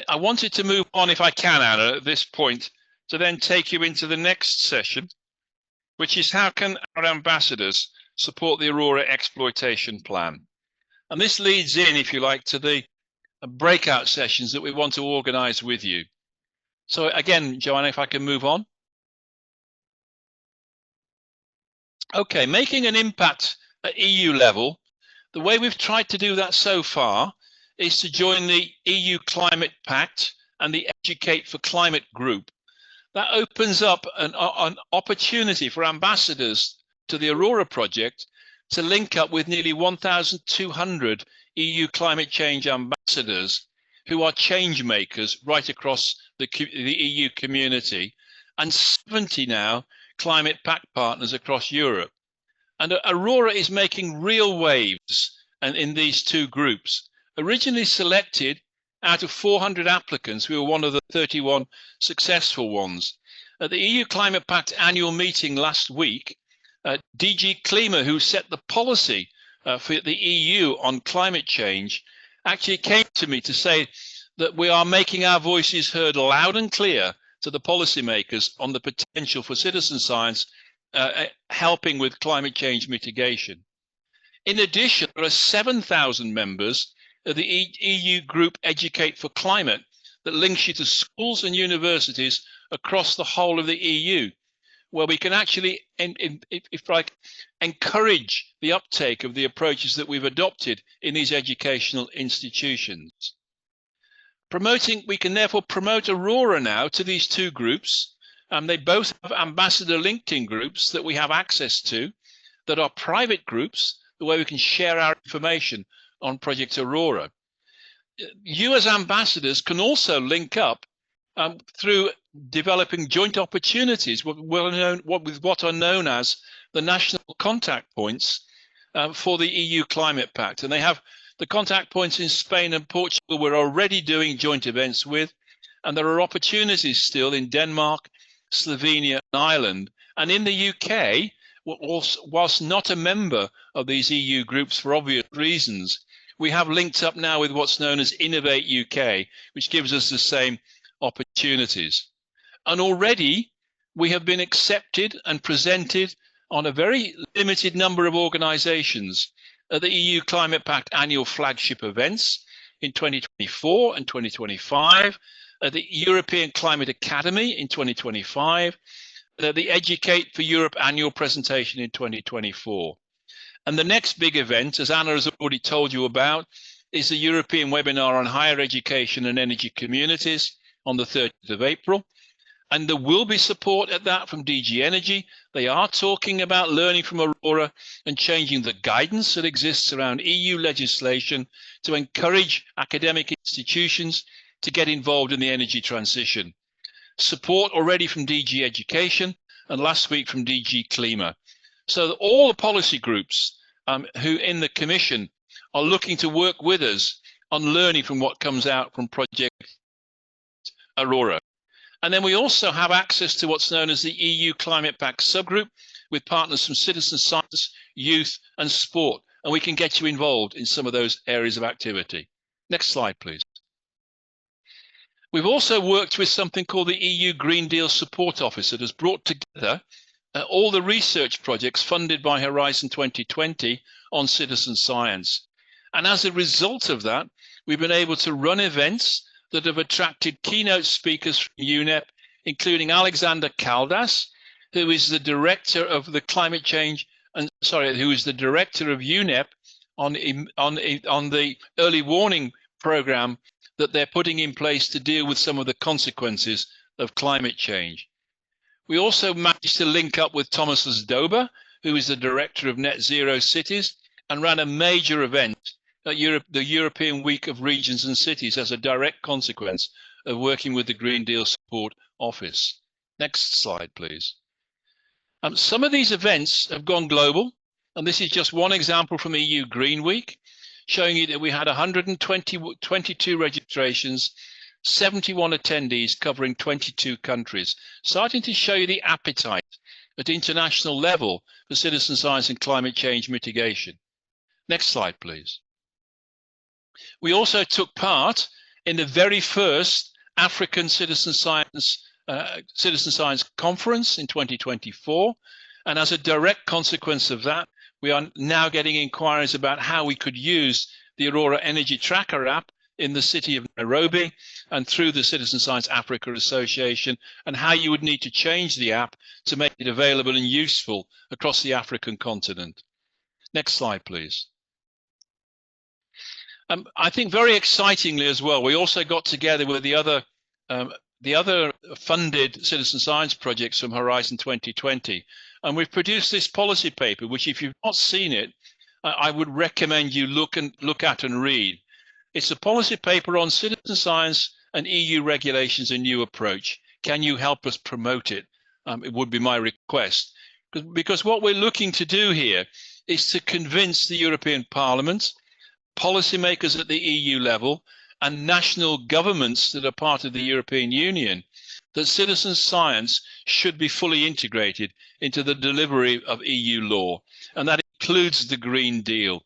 I wanted to move on, if I can, Anna, at this point, to then take you into the next session, which is how can our ambassadors support the AURORA Exploitation Plan? And this leads in, if you like, to the breakout sessions that we want to organize with you. So again, Joanna, if I can move on. Okay, making an impact at EU level. The way we've tried to do that so far is to join the EU Climate Pact and the Educate for Climate group. That opens up an opportunity for ambassadors to the AURORA project to link up with nearly 1,200 EU climate change ambassadors who are change makers right across the EU community, and 70 now Climate Pact partners across Europe. And AURORA is making real waves in these two groups. Originally selected out of 400 applicants, we were one of the 31 successful ones. At the EU Climate Pact annual meeting last week, DG Klima, who set the policy for the EU on climate change, actually came to me to say that we are making our voices heard loud and clear to the policymakers on the potential for citizen science helping with climate change mitigation. In addition, there are 7,000 members of the EU group Educate for Climate that links you to schools and universities across the whole of the EU, where we can actually, if like, encourage the uptake of the approaches that we've adopted in these educational institutions. We can therefore promote AURORA now to these two groups. They both have ambassador LinkedIn groups that we have access to, that are private groups, the way we can share our information on Project AURORA. You as ambassadors can also link up through developing joint opportunities with what are known as the national contact points for the EU Climate Pact. And they have the contact points in Spain and Portugal we're already doing joint events with, and there are opportunities still in Denmark, Slovenia and Ireland. And in the UK, whilst not a member of these EU groups for obvious reasons, we have linked up now with what's known as Innovate UK, which gives us the same opportunities. And already we have been accepted and presented on a very limited number of organizations at the EU Climate Pact annual flagship events in 2024 and 2025, at the European Climate Academy in 2025, the Educate for Europe annual presentation in 2024. And the next big event, as Anna has already told you about, is the European webinar on higher education and energy communities on the 30th of April. And there will be support at that from DG Energy. They are talking about learning from AURORA and changing the guidance that exists around EU legislation to encourage academic institutions to get involved in the energy transition. Support already from DG Education and last week from DG Klima. So that all the policy groups who in the Commission are looking to work with us on learning from what comes out from Project AURORA. And then we also have access to what's known as the EU Climate Pact subgroup with partners from citizen science, youth and sport. And we can get you involved in some of those areas of activity. Next slide, please. We've also worked with something called the EU Green Deal Support Office that has brought together all the research projects funded by Horizon 2020 on citizen science. And as a result of that, we've been able to run events that have attracted keynote speakers from UNEP, including Alexander Caldas, who is the director of the climate change, who is the director of UNEP on the early warning program that they're putting in place to deal with some of the consequences of climate change. We also managed to link up with Thomas Asdoba, who is the director of Net Zero Cities, and ran a major event at the European Week of Regions and Cities as a direct consequence of working with the Green Deal Support Office. Next slide, please. Some of these events have gone global, and this is just one example from EU Green Week, showing you that we had 122 registrations, 71 attendees covering 22 countries, starting to show you the appetite at international level for citizen science and climate change mitigation. Next slide, please. We also took part in the very first African Citizen Science Conference in 2024. And as a direct consequence of that, we are now getting inquiries about how we could use the Aurora Energy Tracker app in the city of Nairobi and through the Citizen Science Africa Association, and how you would need to change the app to make it available and useful across the African continent. Next slide, please. I think very excitingly as well, we also got together with the other funded citizen science projects from Horizon 2020, and we've produced this policy paper, which if you've not seen it, I would recommend you look at and read. It's a policy paper on citizen science and EU regulations, a new approach. Can you help us promote it? It would be my request. Because what we're looking to do here is to convince the European Parliament, policymakers at the EU level, and national governments that are part of the European Union that citizen science should be fully integrated into the delivery of EU law. And that includes the Green Deal.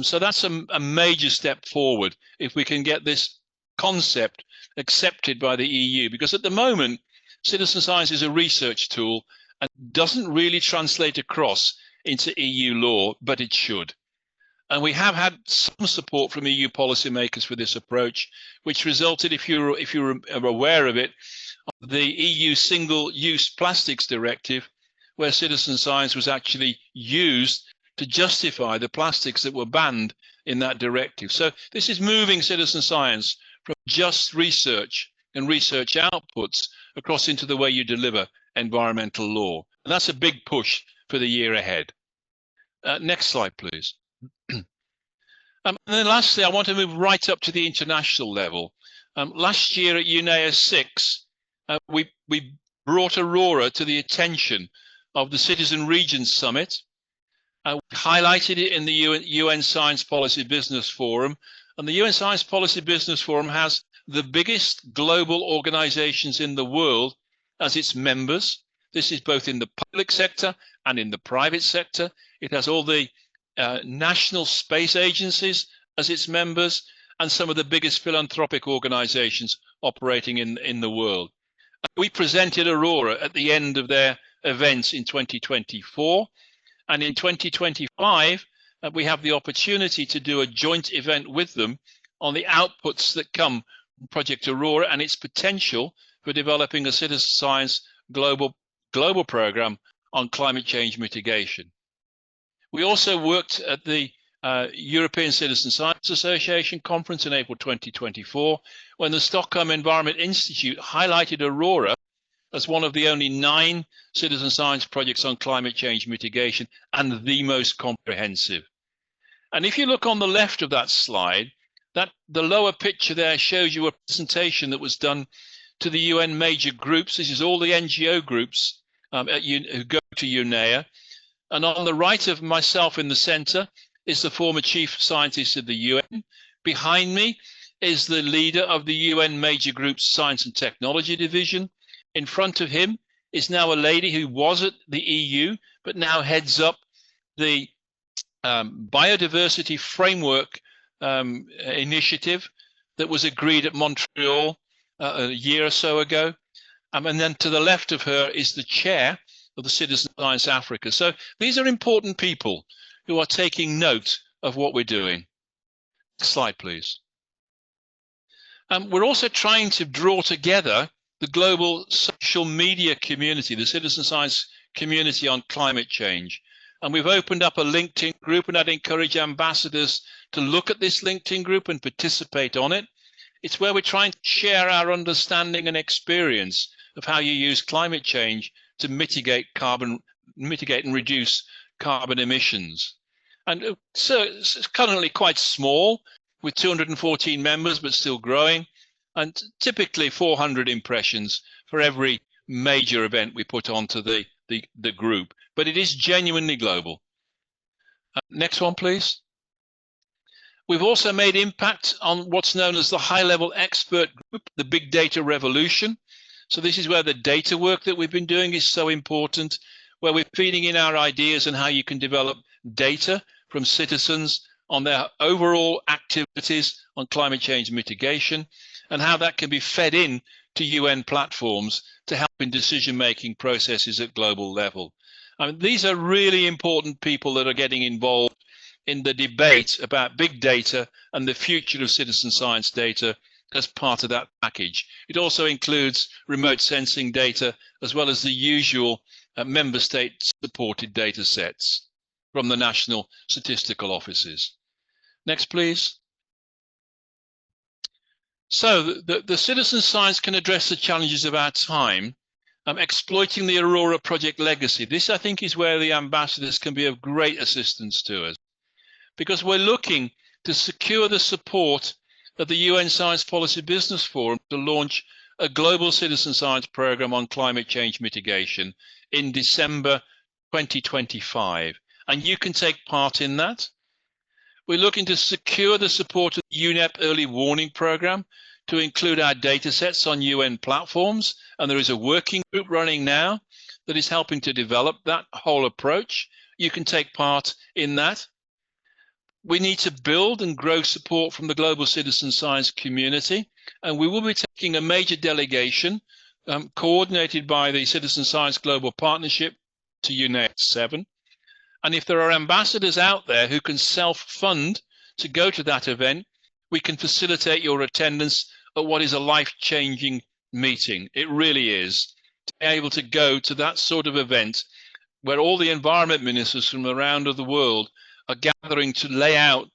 So that's a major step forward if we can get this concept accepted by the EU, because at the moment, citizen science is a research tool and doesn't really translate across into EU law, but it should. And we have had some support from EU policymakers for this approach, which resulted, if you're aware of it, the EU Single-Use Plastics Directive, where citizen science was actually used to justify the plastics that were banned in that directive. So this is moving citizen science from just research and research outputs across into the way you deliver environmental law. And that's a big push for the year ahead. Next slide, please. And then lastly, I want to move right up to the international level. Last year at UNEA 6, we brought Aurora to the attention of the Citizen Regions Summit. We highlighted it in the UN Science Policy Business Forum. And the UN Science Policy Business Forum has the biggest global organizations in the world as its members. This is both in the public sector and in the private sector. It has all the national space agencies as its members and some of the biggest philanthropic organizations operating in the world. We presented Aurora at the end of their events in 2024. And in 2025, we have the opportunity to do a joint event with them on the outputs that come from Project Aurora and its potential for developing a citizen science global program on climate change mitigation. We also worked at the European Citizen Science Association conference in April 2024, when the Stockholm Environment Institute highlighted Aurora as one of the only 9 citizen science projects on climate change mitigation and the most comprehensive. And if you look on the left of that slide, the lower picture there shows you a presentation that was done to the UN major groups. This is all the NGO groups who go to UNEA. And on the right of myself in the center is the former chief scientist of the UN. Behind me is the leader of the UN major groups Science and Technology Division. In front of him is now a lady who was at the EU, but now heads up the biodiversity framework initiative that was agreed at Montreal a year or so ago. And then to the left of her is the chair of the Citizen Science Africa. So these are important people who are taking note of what we're doing. Next slide, please. We're also trying to draw together the global social media community, the citizen science community on climate change. And we've opened up a LinkedIn group, and I'd encourage ambassadors to look at this LinkedIn group and participate on it. It's where we're trying to share our understanding and experience of how you use climate change to mitigate and reduce carbon emissions. And so it's currently quite small with 214 members, but still growing. And typically 400 impressions for every major event we put onto the group, but it is genuinely global. Next one, please. We've also made impact on what's known as the high-level expert group, the big data revolution. So this is where the data work that we've been doing is so important, where we're feeding in our ideas on how you can develop data from citizens on their overall activities on climate change mitigation and how that can be fed in to UN platforms to help in decision-making processes at global level. I mean, these are really important people that are getting involved in the debate about big data and the future of citizen science data as part of that package. It also includes remote sensing data as well as the usual member state supported data sets from the national statistical offices. Next, please. So the citizen science can address the challenges of our time, exploiting the AURORA project legacy. This, I think, is where the ambassadors can be of great assistance to us, because we're looking to secure the support of the UN Science Policy Business Forum to launch a global citizen science program on climate change mitigation in December 2025. And you can take part in that. We're looking to secure the support of the UNEP Early Warning Program to include our data sets on UN platforms. And there is a working group running now that is helping to develop that whole approach. You can take part in that. We need to build and grow support from the global citizen science community. And we will be taking a major delegation coordinated by the Citizen Science Global Partnership to UNEA 7. And if there are ambassadors out there who can self-fund to go to that event, we can facilitate your attendance at what is a life-changing meeting. It really is. To be able to go to that sort of event where all the environment ministers from around the world are gathering to lay out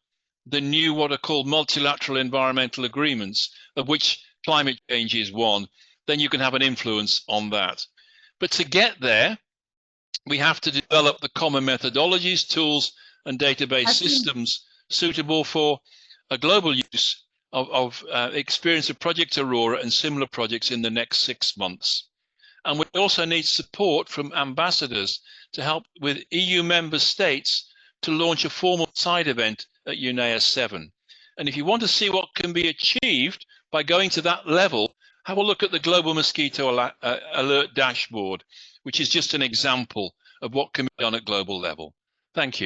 the new what are called multilateral environmental agreements, of which climate change is one, then you can have an influence on that. But to get there, we have to develop the common methodologies, tools, and database systems suitable for a global use of experience of Project Aurora and similar projects in the next 6 months. And we also need support from ambassadors to help with EU member states to launch a formal side event at UNEA 7. And if you want to see what can be achieved by going to that level, have a look at the Global Mosquito Alert Dashboard, which is just an example of what can be done at global level. Thank you.